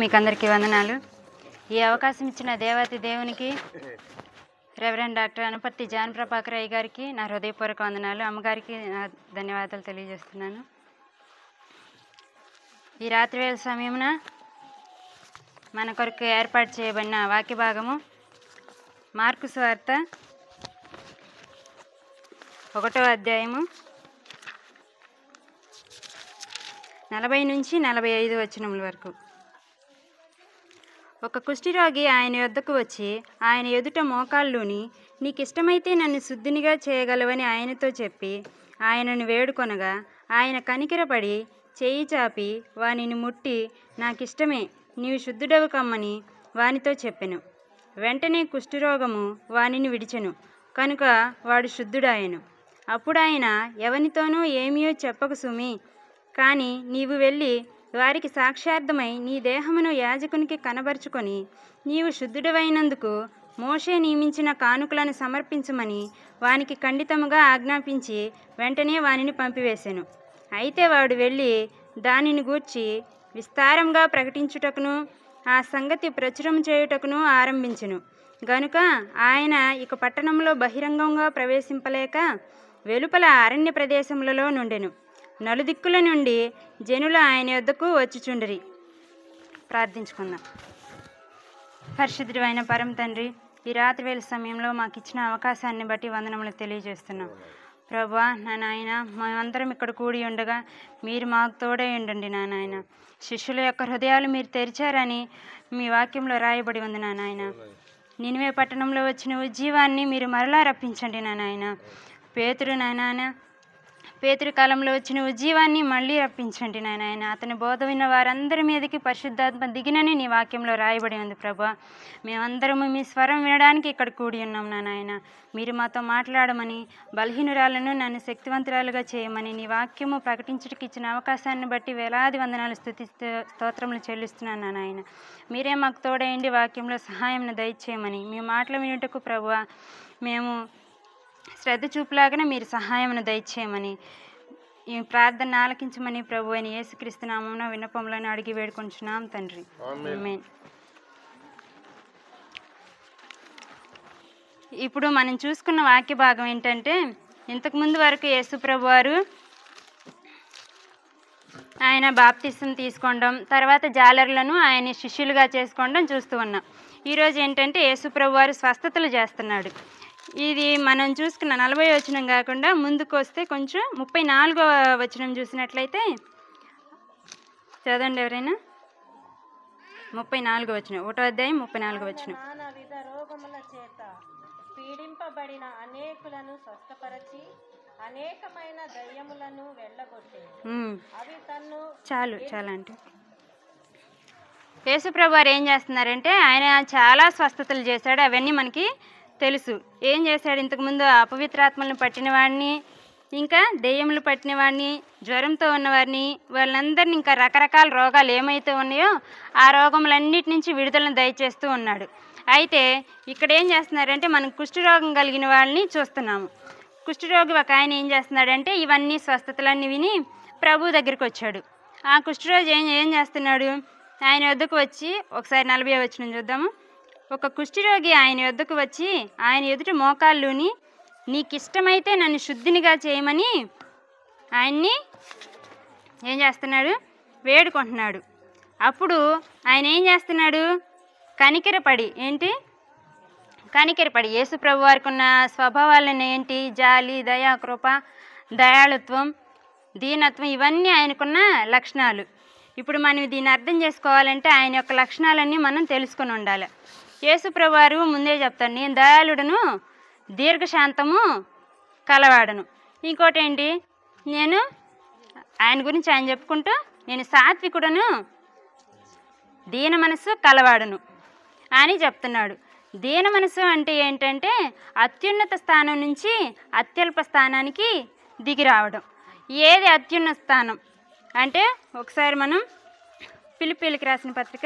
మీకు అందరికీ వందనాలు. ఈ అవకాశం ఇచ్చిన దేవాతి దేవునికి, reverend doctor Anaparthi John Prabhakar అయ్య గారికి నా హృదయపూర్వక వందనాలు. అమ్మగారికి నా ధన్యవాదాలు తెలియజేస్తున్నాను. ఈ రాత్రి వేళ సమయమున మన కొరకు ఏర్పాటు చేయబడిన వాక్య భాగము మార్కు సువార్త 1వ అధ్యాయము 40 నుంచి 45 వచనముల వరకు. ఒక కుష్ఠిరోగి ఆయన యొద్దకు వచ్చి ఆయన ఎదుట మోకాళ్ళూని, నీకిష్టమైతే నన్ను శుద్ధినిగా చేయగలవని ఆయనతో చెప్పి ఆయనను వేడుకొనగా, ఆయన కనికరపడి చేయి చాపి వానిని ముట్టి, నాకిష్టమే, నీవు శుద్ధుడవు కమ్మని వానితో చెప్పెను. వెంటనే కుష్ఠరోగము వానిని విడిచెను కనుక వాడు శుద్ధుడాయెను. అప్పుడు ఆయన, ఎవనితోనూ ఏమీయో చెప్పకు సుమి, కానీ నీవు వెళ్ళి వారికి సాక్ష్యార్థమై నీ దేహమును యాజకునికి కనబరుచుకొని నీవు శుద్ధుడవైనందుకు మోషే నియమించిన కానుకలను సమర్పించమని వానికి ఖండితముగా ఆజ్ఞాపించి వెంటనే వానిని పంపివేశెను. అయితే వాడు వెళ్ళి దానిని గూర్చి విస్తారంగా ప్రకటించుటకును ఆ సంగతి ప్రచురం చేయుటకును ఆరంభించెను. గనుక ఆయన ఇక పట్టణంలో బహిరంగంగా ప్రవేశింపలేక వెలుపల అరణ్య ప్రదేశములలో నుండెను. నలుదిక్కుల నుండి జనులు ఆయన యొద్దకు వచ్చుచుండిరి. ప్రార్థించుకుందాం. పరిశుద్ధుడైన పరమ తండ్రి, ఈ రాత్రి వేళ సమయంలో మాకు ఇచ్చిన అవకాశాన్ని బట్టి వందనములు తెలియజేస్తున్నాం. ప్రభువా, నా నాయన, మేమందరం ఇక్కడ కూడి ఉండగా మీరు మాకు తోడై ఉండండి. నా నాయన, శిష్యుల యొక్క హృదయాలు మీరు తెరిచారని మీ వాక్యంలో రాయబడి ఉంది. నా నాయన, నినివే పట్టణంలో వచ్చిన ఉజ్జీవాన్ని మీరు మరలా రప్పించండి. నా నాయన, పేతురు కాలంలో వచ్చిన ఉజ్జీవాన్ని మళ్ళీ రప్పించండి. నాయన, అతని బోధ విన్న వారందరి మీదకి పరిశుద్ధాత్మ దిగినని నీ వాక్యంలో రాయబడి ఉంది. ప్రభా, మేమందరము మీ స్వరం వినడానికి ఇక్కడ కూడి ఉన్నాం. నాయన, మీరు మాతో మాట్లాడమని, బలహీనురాలను నన్ను శక్తివంతురాలుగా చేయమని నీ వాక్యము ప్రకటించుటకు ఇచ్చిన అవకాశాన్ని బట్టి వేలాది వందనాలు స్తోత్రములు చెల్లిస్తున్నాను. నాయన, మీరే మాకు తోడయండి, వాక్యంలో సహాయం దయచేయమని, మీ మాటలు వినుటకు ప్రభువా మేము శ్రద్ధ చూపులాగానే మీరు సహాయమును దయచేయమని, ఈ ప్రార్థన ఆలకించమని ప్రభు అని యేసుక్రీస్తు నామమున విన్నపములను అడిగి వేడుకొంచున్నాం తండ్రి. ఆమేన్. ఇప్పుడు మనం చూసుకున్న వాక్య భాగం ఏంటంటే, ఇంతకుముందు వరకు యేసు ప్రభు వారు ఆయన బాప్తిసం తీసుకోవడం, తర్వాత జాలరులను ఆయన శిష్యులుగా చేసుకోవడం చూస్తూ ఉన్నాం. ఈరోజు ఏంటంటే యేసు ప్రభు వారు స్వస్థతలు చేస్తున్నాడు. ఇది మనం చూసుకున్న 40వ వచనం కాకుండా ముందుకు వస్తే కొంచెం 34వ వచనం చూసినట్లయితే చదవండి ఎవరైనా. 34వ వచనం, 1వ అధ్యాయం 34వ వచనం. నానావిధ రోగముల చేత పీడింపబడిన అనేకులను స్వస్థపరచి అనేకమైన దయ్యములను వెళ్ళగొట్టెను. అవి తన్ను చాలా అంటే యేసుప్రభు వారు ఏం చేస్తున్నారంటే, ఆయన చాలా స్వస్థతలు చేశాడు. అవన్నీ మనకి తెలుసు. ఏం చేశాడు? ఇంతకుముందు అపవిత్రాత్మలను పట్టిన వాడిని, ఇంకా దెయ్యములు పట్టిన వాడిని, జ్వరంతో ఉన్నవారిని, వాళ్ళందరినీ, ఇంకా రకరకాల రోగాలు ఏమైతే ఉన్నాయో ఆ రోగములన్నిటి నుంచి విడుదలను దయచేస్తూ ఉన్నాడు. అయితే ఇక్కడ ఏం చేస్తున్నారంటే, మనం కుష్ఠరోగం కలిగిన వాళ్ళని చూస్తున్నాము. కుష్ఠరోగి ఒక ఆయన ఏం చేస్తున్నాడంటే, ఇవన్నీ స్వస్థతలన్నీ విని ప్రభు దగ్గరికి వచ్చాడు. ఆ కుష్ఠరోగి ఏం చేస్తున్నాడు? ఆయన వద్దకు వచ్చి, ఒకసారి 40వ వచనం చూద్దాము. ఒక కుష్ఠరోగి ఆయన యొద్దకు వచ్చి ఆయన ఎదుట మోకాళ్ళుని, నీకిష్టమైతే నన్ను శుద్ధినిగా చేయమని ఆయన్ని ఏం చేస్తున్నాడు? వేడుకుంటున్నాడు. అప్పుడు ఆయన ఏం చేస్తున్నాడు? కనికరపడి, కనికరపడి యేసు ప్రభు వారికి ఉన్న స్వభావాలను ఏంటి? జాలి, దయ, కృప, దయాళుత్వం, దీనత్వం, ఇవన్నీ ఆయనకున్న లక్షణాలు. ఇప్పుడు మనం దీన్ని అర్థం చేసుకోవాలంటే ఆయన యొక్క లక్షణాలన్నీ మనం తెలుసుకొని ఉండాలి. యేసు ప్రభు వారు ముందే చెప్తాడు, నేను దయాళుడను, దీర్ఘశాంతము కలవాడను. ఇంకోటి ఏంటి? ఆయన గురించి ఆయన చెప్పుకుంటూ, నేను సాత్వికుడను, దీన మనసు కలవాడను అని చెప్తున్నాడు. దీన మనసు అంటే ఏంటంటే, అత్యున్నత స్థానం నుంచి అత్యల్ప స్థానానికి దిగి రావడం. ఏది అత్యున్నత స్థానం అంటే, ఒకసారి మనం ఫిలిప్పీయులకు రాసిన పత్రిక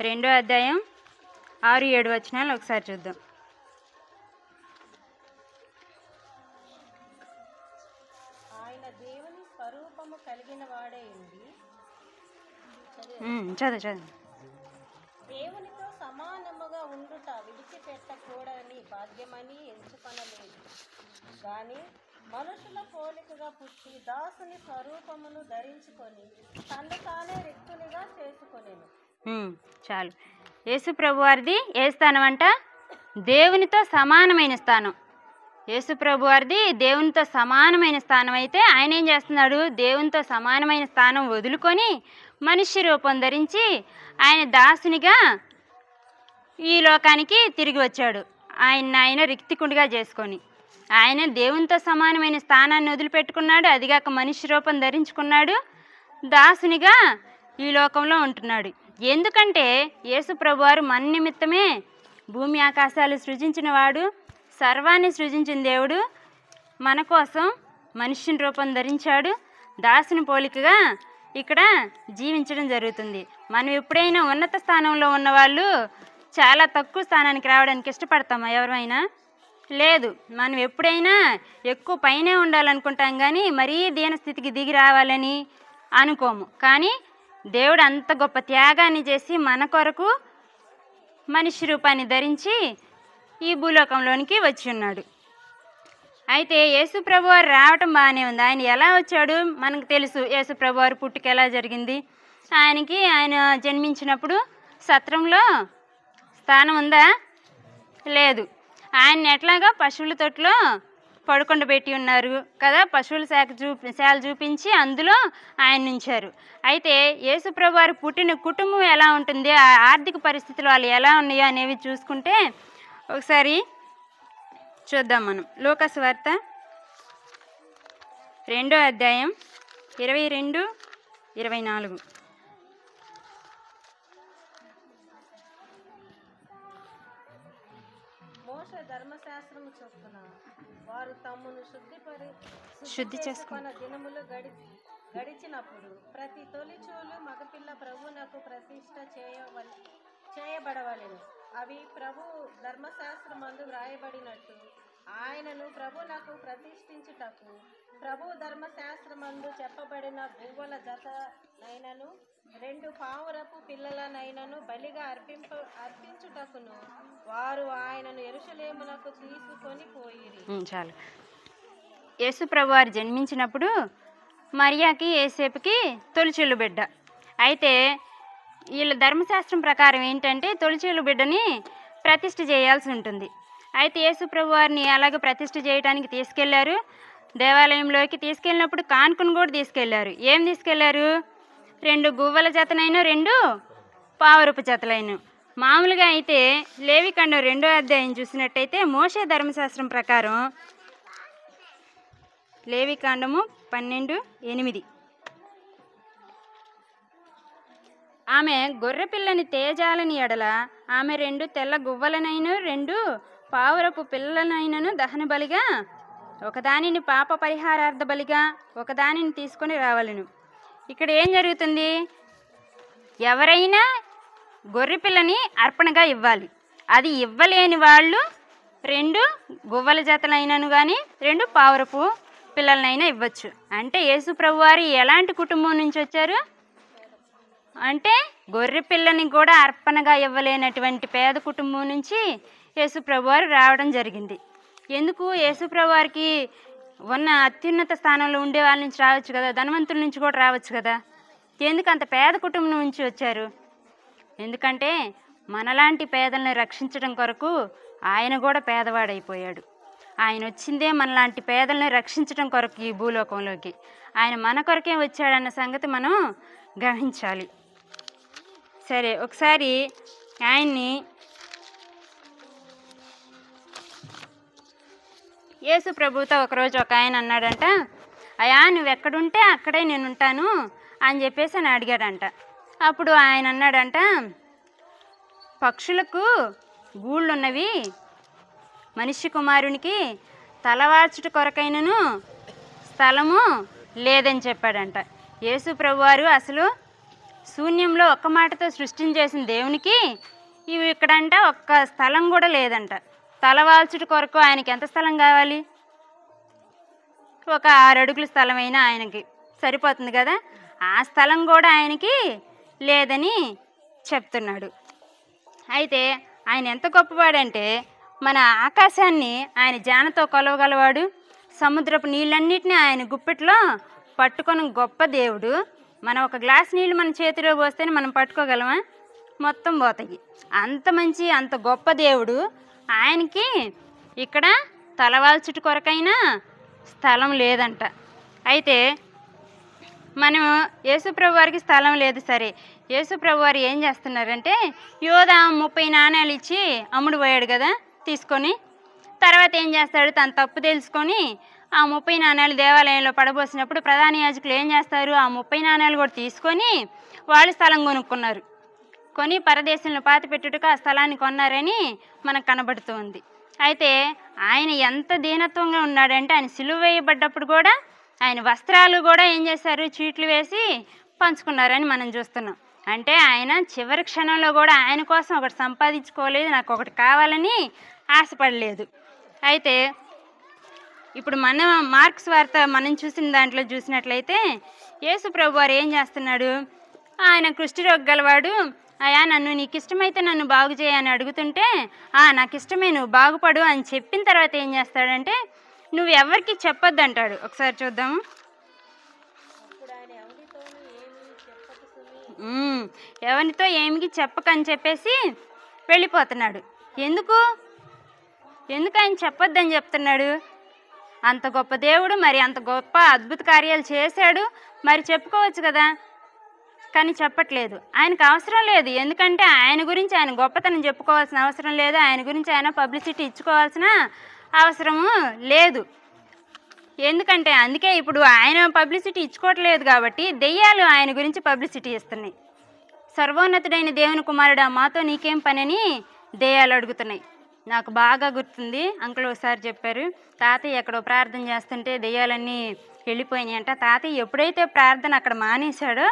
2వ అధ్యాయం 6-7 వచనాలు ఒకసారి చూద్దాం. ఆయన దేవుని స్వరూప స్వరూపము కలిగిన వాడే ఉండి చదువు దేవునితో సమానముగా ఉండుట విడిచిపెట్టకూడని భాగ్యమని ఎంచుకొనలేదు గాని మనుషుల పోలికగా పుట్టి దాసుని స్వరూపమును ధరించుకొని తన్ను తానే రిక్తునిగా చేసుకొనెను. చాలు. యేసు ప్రభు వారిది ఏ స్థానం అంట? దేవునితో సమానమైన స్థానం. యేసు ప్రభు వారిది దేవునితో సమానమైన స్థానం అయితే ఆయన ఏం చేస్తున్నాడు? దేవునితో సమానమైన స్థానం వదులుకొని మనిషి రూపం ధరించి ఆయన దాసునిగా ఈ లోకానికి తిరిగి వచ్చాడు. ఆయన రిక్తికుండిగా చేసుకొని ఆయన దేవునితో సమానమైన స్థానాన్ని వదిలిపెట్టుకున్నాడు. అదిగాక మనిషి రూపం ధరించుకున్నాడు. దాసునిగా ఈ లోకంలో ఉంటున్నాడు. ఎందుకంటే యేసు ప్రభువారు మన నిమిత్తమే భూమి ఆకాశాలు సృజించిన వాడు, సర్వాన్ని సృజించిన దేవుడు మన కోసం మనిషిని రూపం ధరించాడు. దాసుని పోలికగా ఇక్కడ జీవించడం జరుగుతుంది. మనం ఎప్పుడైనా ఉన్నత స్థానంలో ఉన్నవాళ్ళు చాలా తక్కువ స్థానానికి రావడానికి ఇష్టపడతామా? ఎవరైనా లేదు. మనం ఎప్పుడైనా ఎక్కువ పైనే ఉండాలనుకుంటాం కానీ మరీ దీనస్థితికి దిగి రావాలని అనుకోము. కానీ దేవుడు అంత గొప్ప త్యాగాన్ని చేసి మన కొరకు మనిషి రూపాన్ని ధరించి ఈ భూలోకంలోనికి వచ్చి ఉన్నాడు. అయితే యేసు ప్రభువారు రావటం బాగానే ఉంది. ఆయన ఎలా వచ్చాడు మనకు తెలుసు. యేసు ప్రభువారు పుట్టుక ఎలా జరిగింది? ఆయన జన్మించినప్పుడు సత్రంలో స్థానం ఉందా? లేదు. ఆయన ఎట్లాగా పశువుల తొట్టులో పడుకొండ పెట్టి ఉన్నారు కదా, పశువుల శాల చూపించి అందులో ఆయన ఉంచారు. అయితే యేసు ప్రభువారు పుట్టిన కుటుంబం ఎలా ఉంటుంది, ఆ ఆర్థిక పరిస్థితులు వాళ్ళు ఎలా ఉన్నాయో అనేవి చూసుకుంటే ఒకసారి చూద్దాం మనం. లూకాసు వార్త 2వ అధ్యాయం 22-24. మోషే ధర్మశాస్త్రము చొప్పున వారు తమ్మును శుద్ధి చేసుకున్న దినములు గడిచినప్పుడు ప్రతి తొలిచూలు మగపిల్ల ప్రభువునకు ప్రతిష్ఠ చేయబడవలెను. అవి ప్రభు ధర్మశాస్త్రమందు వ్రాయబడినట్టు ఆయనను ప్రభునకు ప్రతిష్ఠించుటకు ప్రభు ధర్మశాస్త్రమందు చెప్పబడిన గువ్వల జతనైనను 2 పావురపు పిల్లలనైనను బలిగా అర్పించుటకును వారు ఆయనను యెరూషలేమునకు తీసుకొని పోయిరి. చాలు. యేసు ప్రభువారు జన్మించినప్పుడు మరియాకి యేసేపుకి తొలిచూలు బిడ్డ. అయితే వీళ్ళ ధర్మశాస్త్రం ప్రకారం ఏంటంటే తొలిచూలు బిడ్డని ప్రతిష్ఠ చేయాల్సి ఉంటుంది. అయితే యేసు ప్రభువారిని అలాగే ప్రతిష్ఠ చేయడానికి తీసుకెళ్లారు. దేవాలయంలోకి తీసుకెళ్ళినప్పుడు కానుకను కూడా తీసుకెళ్లారు. ఏం తీసుకెళ్లారు? 2 గువ్వల జతనైన 2 పావురపు జతలైన. మామూలుగా అయితే లేవికాండం 2వ అధ్యాయం చూసినట్టయితే మోషే ధర్మశాస్త్రం ప్రకారం లేవికాండము 12:8 ఆమె గొర్రెపిల్లని తేజాలని ఎడల ఆమె 2 తెల్ల గువ్వలనైన 2 పావురపు పిల్లలనైనను దహన బలిగా, ఒకదానిని పాప పరిహారార్థ బలిగా, ఒకదానిని తీసుకొని రావాలను. ఇక్కడ ఏం జరుగుతుంది? ఎవరైనా గొర్రెపిల్లని అర్పణగా ఇవ్వాలి. అది ఇవ్వలేని వాళ్ళు 2 గువ్వల జతలైనను కానీ 2 పావురపు పిల్లలనైనా ఇవ్వచ్చు. అంటే యేసు ప్రభువారు ఎలాంటి కుటుంబం నుంచి వచ్చారు అంటే గొర్రె పిల్లని కూడా అర్పణగా ఇవ్వలేనటువంటి పేద కుటుంబం నుంచి యేసు ప్రభువారు రావడం జరిగింది. ఎందుకు? యేసు ప్రభువారికి ఉన్న అత్యున్నత స్థానంలో ఉండే వాళ్ళ నుంచి రావచ్చు కదా, ధనవంతుల నుంచి కూడా రావచ్చు కదా. ఎందుకు అంత పేద కుటుంబం నుంచి వచ్చారు? ఎందుకంటే మనలాంటి పేదలను రక్షించడం కొరకు ఆయన కూడా పేదవాడైపోయాడు. ఆయన వచ్చిందే మనలాంటి పేదలను రక్షించడం కొరకు ఈ భూలోకంలోకి. ఆయన మన కొరకే వచ్చాడన్న సంగతి మనం గ్రహించాలి. సరే, ఒకసారి ఆయన్ని యేసు ప్రభుతో ఒకరోజు ఒక ఆయన అన్నాడంట, అయ్యా నువ్వు ఎక్కడుంటే అక్కడే నేను ఉంటాను అని చెప్పేసి అని అడిగాడంట. అప్పుడు ఆయన అన్నాడంట, పక్షులకు గూళ్ళున్నవి, మనిషి కుమారునికి తలవార్చుట కొరకైనను స్థలము లేదని చెప్పాడంట. యేసు ప్రభువారు అసలు శూన్యంలో ఒక్క మాటతో సృష్టించేసిన దేవునికి ఇవి ఇక్కడంట ఒక్క స్థలం కూడా లేదంట. తలవాల్చుట కొరకు ఆయనకి ఎంత స్థలం కావాలి? ఒక 6 అడుగుల స్థలమైనా ఆయనకి సరిపోతుంది కదా, ఆ స్థలం కూడా ఆయనకి లేదని చెప్తున్నాడు. అయితే ఆయన ఎంత గొప్పవాడంటే మన ఆకాశాన్ని ఆయన జానతో కొలవగలవాడు, సముద్రపు నీళ్ళన్నిటినీ ఆయన గుప్పెట్లో పట్టుకొని గొప్ప దేవుడు. మనం ఒక గ్లాస్ నీళ్ళు మన చేతిలో పోస్తేనే మనం పట్టుకోగలమా? మొత్తం పోతాయి. అంత మంచి అంత గొప్ప దేవుడు ఆయనకి ఇక్కడ తలవాల్చుట కొరకైనా స్థలం లేదంట. అయితే మనం యేసుప్రభు వారికి స్థలం లేదు, సరే. యేసుప్రభు వారు ఏం చేస్తున్నారంటే యోధా 30 నాణ్యాలు ఇచ్చి అమ్ముడు పోయాడు కదా తీసుకొని. తర్వాత ఏం చేస్తాడు, తన తప్పు తెలుసుకొని ఆ 30 నాణ్యాలు దేవాలయంలో పడబోసినప్పుడు ప్రధాన యాజకులు ఏం చేస్తారు, ఆ 30 నాణ్యాలు కూడా తీసుకొని వాళ్ళు స్థలం కొనుక్కున్నారు. కొని పరదేశంలో పాతి పెట్టుటకు ఆ స్థలాన్ని కొన్నారని మనకు కనబడుతుంది. అయితే ఆయన ఎంత దీనత్వంగా ఉన్నాడంటే ఆయన సిలువ వేయబడ్డప్పుడు కూడా ఆయన వస్త్రాలు కూడా ఏం చేశారు, చీట్లు వేసి పంచుకున్నారని మనం చూస్తున్నాం. అంటే ఆయన చివరి క్షణంలో కూడా ఆయన కోసం ఒకటి సంపాదించుకోలేదు, నాకు ఒకటి కావాలని ఆశపడలేదు. అయితే ఇప్పుడు మన మార్క్స్ వార్త మనం చూసిన దాంట్లో చూసినట్లయితే యేసు ప్రభు వారు ఏం చేస్తున్నాడు, ఆయన కుష్ఠరోగి గలవాడు, అయ్యా నన్ను నీకు ఇష్టమైతే నన్ను బాగు చేయని అడుగుతుంటే నాకు ఇష్టమే, నువ్వు బాగుపడు అని చెప్పిన తర్వాత ఏం చేస్తాడంటే నువ్వు ఎవరికి చెప్పొద్దు అంటాడు. ఒకసారి చూద్దాము. ఎవరితో ఏమికి చెప్పకని చెప్పేసి వెళ్ళిపోతున్నాడు. ఎందుకు ఆయన చెప్పొద్దని చెప్తున్నాడు? అంత గొప్ప దేవుడు, మరి అంత గొప్ప అద్భుత కార్యాలు చేశాడు, మరి చెప్పుకోవచ్చు కదా, కానీ చెప్పట్లేదు. ఆయనకు అవసరం లేదు. ఎందుకంటే ఆయన గురించి ఆయన గొప్పతనం చెప్పుకోవాల్సిన అవసరం లేదు, ఆయన గురించి ఆయన పబ్లిసిటీ ఇచ్చుకోవాల్సిన అవసరము లేదు. ఎందుకంటే అందుకే ఇప్పుడు ఆయన పబ్లిసిటీ ఇచ్చుకోవట్లేదు కాబట్టి దెయ్యాలు ఆయన గురించి పబ్లిసిటీ ఇస్తున్నాయి. సర్వోన్నతుడైన దేవుని కుమారుడా మాతో నీకేం పనని దెయ్యాలు అడుగుతున్నాయి. నాకు బాగా గుర్తుంది, అంకుల్ ఒకసారి చెప్పారు, తాతయ్య ఎక్కడో ప్రార్థన చేస్తుంటే దెయ్యాలన్నీ వెళ్ళిపోయినాయి అంట. తాతయ్య ఎప్పుడైతే ప్రార్థన అక్కడ మానేశాడో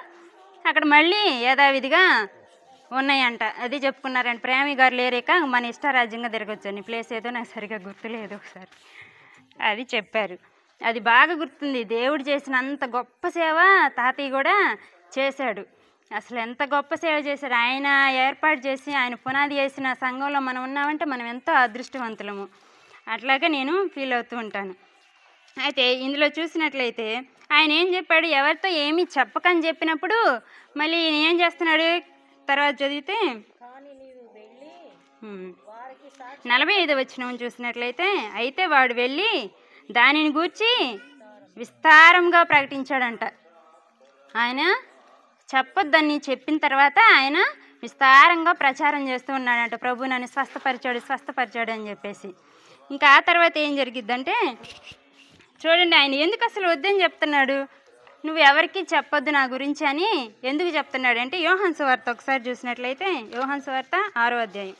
అక్కడ మళ్ళీ యథావిధిగా ఉన్నాయంట. అది చెప్పుకున్నారంట. ప్రేమి గారు లేరేక మన ఇష్టారాజ్యంగా తిరగొచ్చని ప్లేస్ ఏదో నాకు సరిగా గుర్తులేదు, ఒకసారి అది చెప్పారు. అది బాగా గుర్తుంది. దేవుడు చేసిన అంత గొప్ప సేవ తాతయ్య కూడా చేశాడు. అసలు ఎంత గొప్ప సేవ చేశాడు. ఆయన ఏర్పాటు చేసి ఆయన పునాది వేసిన సంఘంలో మనం ఉన్నామంటే మనం ఎంతో అదృష్టవంతులము. అట్లాగే నేను ఫీల్ అవుతూ ఉంటాను. అయితే ఇందులో చూసినట్లయితే ఆయన ఏం చెప్పాడు, ఎవరితో ఏమీ చెప్పకని చెప్పినప్పుడు మళ్ళీ ఏం చేస్తున్నాడు, తర్వాత చదివితే 45వ వచనం చూసినట్లయితే అయితే వాడు వెళ్ళి దానిని గూర్చి విస్తారంగా ప్రకటించాడంట. ఆయన చెప్పొద్దని చెప్పిన తర్వాత ఆయన విస్తారంగా ప్రచారం చేస్తూ ఉన్నాడంట. ప్రభు నన్ను స్వస్థపరిచాడు అని చెప్పేసి. ఇంకా ఆ తర్వాత ఏం జరిగిద్దంటే చూడండి, ఆయన ఎందుకు అసలు వద్దని చెప్తున్నాడు, నువ్వు ఎవరికి చెప్పొద్దు నా గురించి అని ఎందుకు చెప్తున్నాడు అంటే యోహాను సువార్త ఒకసారి చూసినట్లయితే యోహాను సువార్త 6వ అధ్యాయం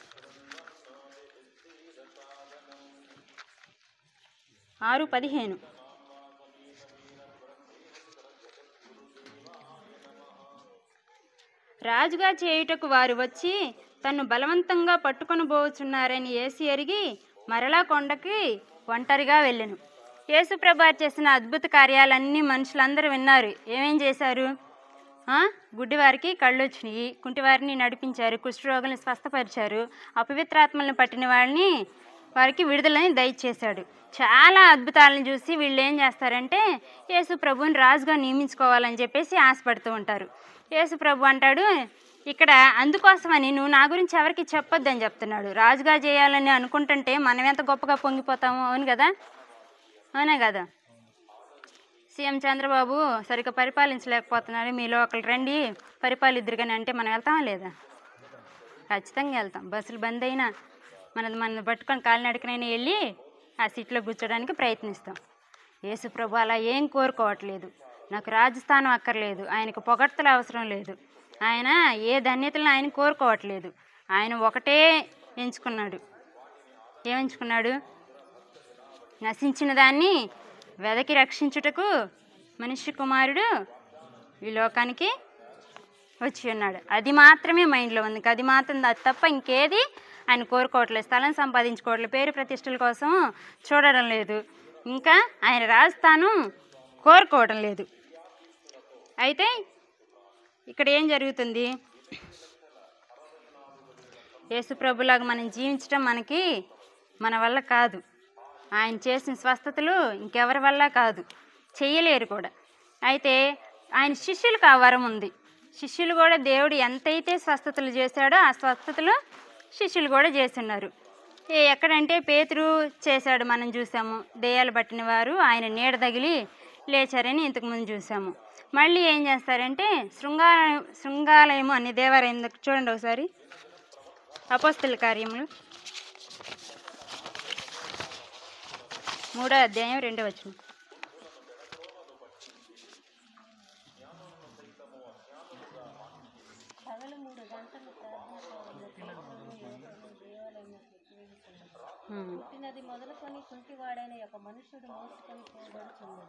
6:15. రాజుగా చేయుటకు వారు వచ్చి తన్ను బలవంతంగా పట్టుకొని పోవచ్చున్నారని యేసు ఎరిగి మరలా కొండకి ఒంటరిగా వెళ్ళెను. యేసు ప్రభు చేసిన అద్భుత కార్యాలన్నీ మనుషులందరూ విన్నారు. ఏమేం చేశారు, గుడ్డివారికి కళ్ళు వచ్చినాయి, కుంటివారిని నడిపించారు, కుష్ఠరోగులను స్వస్థపరిచారు, అపవిత్రాత్మలను పట్టిన వారికి విడుదలని దయచేశాడు. చాలా అద్భుతాలను చూసి వీళ్ళు ఏం చేస్తారంటే యేసు ప్రభువుని రాజుగా నియమించుకోవాలని చెప్పేసి ఆశపడుతూ ఉంటారు. యేసు ప్రభు అంటాడు ఇక్కడ అందుకోసమని నువ్వు నా గురించి ఎవరికి చెప్పొద్దని చెప్తున్నాడు. రాజుగా చేయాలని అనుకుంటుంటే మనం ఎంత గొప్పగా పొంగిపోతాము. అవును కదా, అవునా కదా. సీఎం చంద్రబాబు సరిగ్గా పరిపాలించలేకపోతున్నాడు, మీలో ఒకరు రండి పరిపాలిద్దురు కానీ అంటే మనం వెళ్తామా లేదా? ఖచ్చితంగా వెళ్తాం. బస్సులు బంద్ అయినా మనది పట్టుకొని కాలినడకనైనా వెళ్ళి ఆ సీట్లో కూర్చోడానికి ప్రయత్నిస్తాం. యేసు ప్రభు అలా ఏం కోరుకోవట్లేదు. నాకు రాజస్థానం అక్కర్లేదు, ఆయనకు పొగడ్తలు అవసరం లేదు, ఆయన ఏ ధన్యతలను ఆయన కోరుకోవట్లేదు. ఆయన ఒకటే ఎంచుకున్నాడు. ఏమెంచుకున్నాడు, నశించిన దాన్ని వెదకి రక్షించుటకు మనిషి కుమారుడు ఈ లోకానికి వచ్చి ఉన్నాడు. అది మాత్రమే మైండ్లో ఉంది. అది మాత్రం అది తప్ప ఇంకేది ఆయన కోరుకోవట్లేదు. స్థలం సంపాదించుకోవట్లేదు, పేరు ప్రతిష్టల కోసం చూడడం లేదు, ఇంకా ఆయన రాజస్థానం కోరుకోవడం లేదు. అయితే ఇక్కడ ఏం జరుగుతుంది? యేసు ప్రభులాగా మనం జీవించడం మన వల్ల కాదు. ఆయన చేసిన స్వస్థతలు ఇంకెవరి వల్ల కాదు, చెయ్యలేరు కూడా. అయితే ఆయన శిష్యులకు ఆ వరం ఉంది. శిష్యులు కూడా దేవుడు ఎంతైతే స్వస్థతలు చేశాడో ఆ స్వస్థతలు శిష్యులు కూడా చేస్తున్నారు. ఎక్కడంటే పేతురు చేశాడు, మనం చూసాము. దెయ్యాలు పట్టిన వారు ఆయన నీడ తగిలి లేచారని ఇంతకుముందు చూసాము. మళ్ళీ ఏం చేస్తారంటే శృంగాలయము అనే దేవాలయం చూడండి ఒకసారి, అపోస్తల కార్యములు 3వ అధ్యాయం 2వ వచనం. పగలు 3 గంటలు పుట్టినది మొదలుకొని కుంటివాడైన ఒక మనుషుడు మోసుకొని పోబడుచుండెను.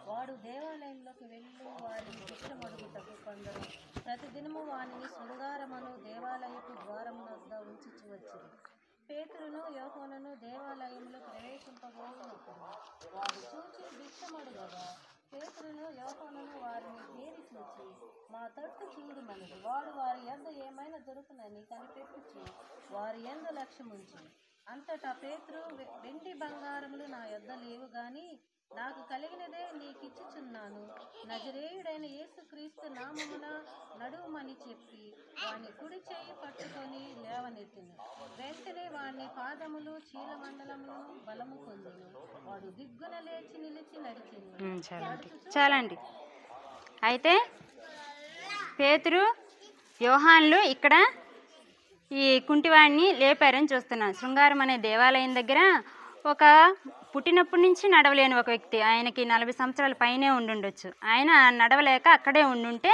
వాడు దేవాలయంలోకి వెళ్ళి వారిని భిక్షమడుగుటకు కొందరు ప్రతిదినము వానిని శృంగారమును దేవాలయపు ద్వారము వద్ద ఉంచుచు వచ్చిరి. పేతురును యోహానును దేవాలయంలో ప్రవేశింపబోయినప్పుడు వారు చూచి భిక్షమడుగగా పేతురును యోహానును వారిని తేరి చూచి మా తట్టు చూడుమని వాడు వారి యొద్ద ఏమైనా దొరుకునని కనిపెట్టుచు వారి యందు లక్ష్యముంచి, అంతటా పేతురు, వెండి బంగారములు నా యొద్ద లేవు గాని నాకు కలిగినదే నీకిచ్చుచున్నాను, నజరేయుడైన యేసుక్రీస్తు నామమున నడువుమని చెప్పి వాని కుడి చేయి పట్టుకొని లేవనెత్తిను. వెంటనే వాని పాదములు చీలమండలములను బలము పొందెను. వాడు దిగ్గున లేచి నిలిచి నడిచెను. చాలండి. అయితే పేతురు, యోహాన్లు ఇక్కడ ఈ కుంటివాడిని లేపారని చూస్తున్నాం. శృంగారం అనే దేవాలయం దగ్గర ఒక పుట్టినప్పటి నుంచి నడవలేని ఒక వ్యక్తి, ఆయనకి 40 సంవత్సరాల పైనే ఉండుండొచ్చు. ఆయన నడవలేక అక్కడే ఉండుంటే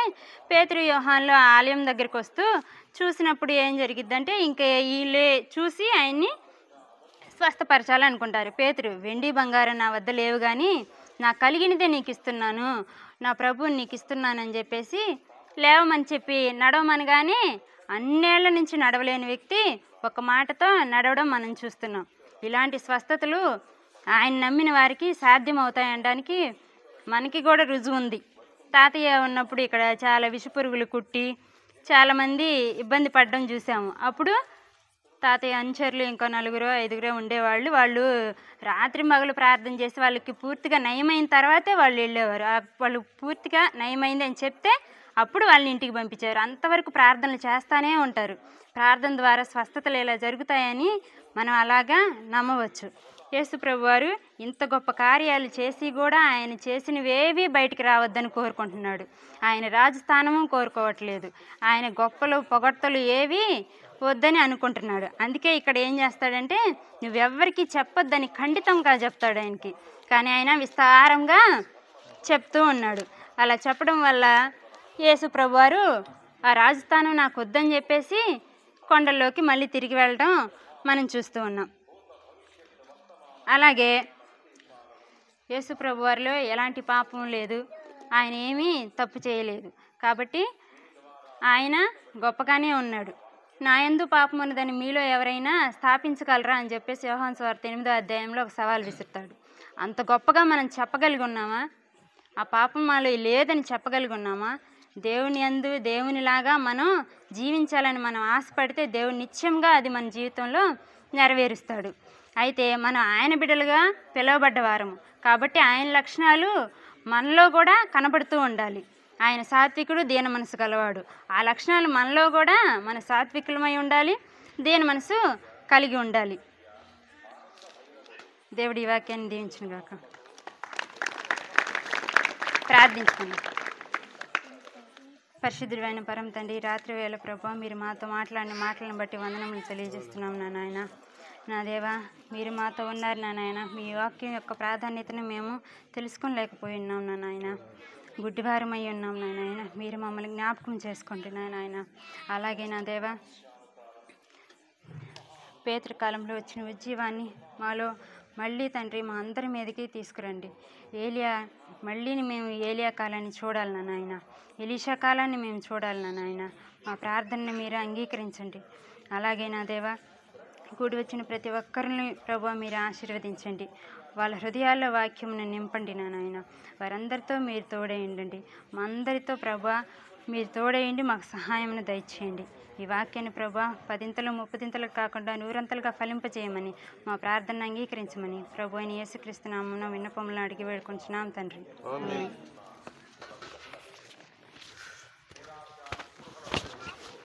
పేతురు, యోహాన్లు ఆలయం దగ్గరికి వస్తూ చూసినప్పుడు ఏం జరిగిద్దంటే ఇంకా వీళ్ళే చూసి ఆయన్ని స్వస్థపరచాలనుకుంటారు. పేతురు, వెండి బంగారం నా వద్ద లేవు కానీ నాకు కలిగినదే నీకు ఇస్తున్నాను, నా ప్రభువుని నీకు ఇస్తున్నానని చెప్పేసి లేవమని చెప్పి నడవమనగానే అన్నేళ్ల నుంచి నడవలేని వ్యక్తి ఒక మాటతో నడవడం మనం చూస్తున్నాం. ఇలాంటి స్వస్థతలు ఆయన నమ్మిన వారికి సాధ్యమవుతాయనడానికి మనకి కూడా రుజువు ఉంది. తాతయ్య ఉన్నప్పుడు ఇక్కడ చాలా విషపురుగులు కుట్టి చాలామంది ఇబ్బంది పడడం చూసాము. అప్పుడు తాతయ్య అనుచరులు ఇంకో 4-5 ఉండేవాళ్ళు. వాళ్ళు రాత్రి మగలు ప్రార్థన చేసి వాళ్ళకి పూర్తిగా నయమైన తర్వాతే వాళ్ళు వెళ్ళేవారు. వాళ్ళు పూర్తిగా నయమైంది అని చెప్తే అప్పుడు వాళ్ళని ఇంటికి పంపించారు. అంతవరకు ప్రార్థనలు చేస్తూనే ఉంటారు. ప్రార్థన ద్వారా స్వస్థతలు ఇలా జరుగుతాయని మనం అలాగా నమ్మవచ్చు. యేసు ప్రభువారు ఇంత గొప్ప కార్యాలు చేసి కూడా ఆయన చేసినవేవి బయటికి రావద్దని కోరుకుంటున్నాడు. ఆయన రాజస్థానము కోరుకోవట్లేదు. ఆయన గొప్పలు పొగడ్తలు ఏవి వద్దని అనుకుంటున్నాడు. అందుకే ఇక్కడ ఏం చేస్తాడంటే నువ్వెవ్వరికి చెప్పొద్దని ఖండితంగా చెప్తాడు ఆయనకి. కానీ ఆయన విస్తారంగా చెప్తూ ఉన్నాడు. అలా చెప్పడం వల్ల యేసు ప్రభువారు ఆ రాజస్థానం నాకు వద్దని చెప్పేసి కొండల్లోకి మళ్ళీ తిరిగి వెళ్ళడం మనం చూస్తూ ఉన్నాం. అలాగే యేసు ప్రభువారిలో ఎలాంటి పాపం లేదు, ఆయన ఏమీ తప్పు చేయలేదు. కాబట్టి ఆయన గొప్పగానే ఉన్నాడు. నా యందు పాపం ఉన్నదని మీలో ఎవరైనా స్థాపించగలరా అని చెప్పేసి యోహాను సువార్త 8వ అధ్యాయంలో ఒక సవాల్ విసురుతాడు. అంత గొప్పగా మనం చెప్పగలిగి ఉన్నామా? ఆ పాపం మాలో లేదని చెప్పగలిగి ఉన్నామా? దేవుని యందు దేవునిలాగా మనం జీవించాలని మనం ఆశపడితే దేవుడు నిత్యంగా అది మన జీవితంలో నెరవేరుస్తాడు. అయితే మనం ఆయన బిడ్డలుగా పిలువబడ్డవారము కాబట్టి ఆయన లక్షణాలు మనలో కూడా కనబడుతూ ఉండాలి. ఆయన సాత్వికుడు, దీన మనసు గలవాడు. ఆ లక్షణాలు మనలో కూడా మన సాత్వికులమై ఉండాలి, దీన మనసు కలిగి ఉండాలి. దేవుడి ఈ వాక్యాన్ని దీవించును గాక. ప్రార్థించుకుందాం. పరిశుద్ధుడైన పరమ తండ్రి, రాత్రి వేళ ప్రభా మీరు మాతో మాట్లాడిన మాటలను బట్టి వందనములు తెలియజేస్తున్నాం నా నాయన. నా దేవా, మీరు మాతో ఉన్నారు నా నాయన. మీ వాక్యం యొక్క ప్రాధాన్యతను మేము తెలుసుకోలేకపోయి ఉన్నాం నా నాయన. గుడ్డివారమై ఉన్నాం నా నాయన. మీరు మమ్మల్ని జ్ఞాపకం చేసుకోండి నా నాయన. అలాగే నా దేవా, పేతృకాలంలో వచ్చిన ఉజ్జీవాన్ని మాలో మళ్ళీ తండ్రి మా అందరి మీదకి తీసుకురండి. మేము ఏలియా కాలాన్ని చూడాలి నా నాయన. ఎలీషా కాలాన్ని మేము చూడాలి నా నాయన. మా ప్రార్థనని మీరు అంగీకరించండి. అలాగే నా దేవా, కూడి వచ్చిన ప్రతి ఒక్కరిని ప్రభువా మీరు ఆశీర్వదించండి. వాళ్ళ హృదయాల్లో వాక్యమును నింపండి నాయన. వారందరితో మీరు తోడేయండి. మా అందరితో ప్రభా మీరు తోడేయండి, మాకు సహాయమును దయచేయండి. ఈ వాక్యాన్ని ప్రభా 10 30 కాకుండా 100 ఫలింపజేయమని మా ప్రార్థన అంగీకరించమని ప్రభు అయిన యేసుక్రీస్తు నామమున విన్నపములను అడిగి వేడుకొంచున్నాం తండ్రి. ఆమేన్.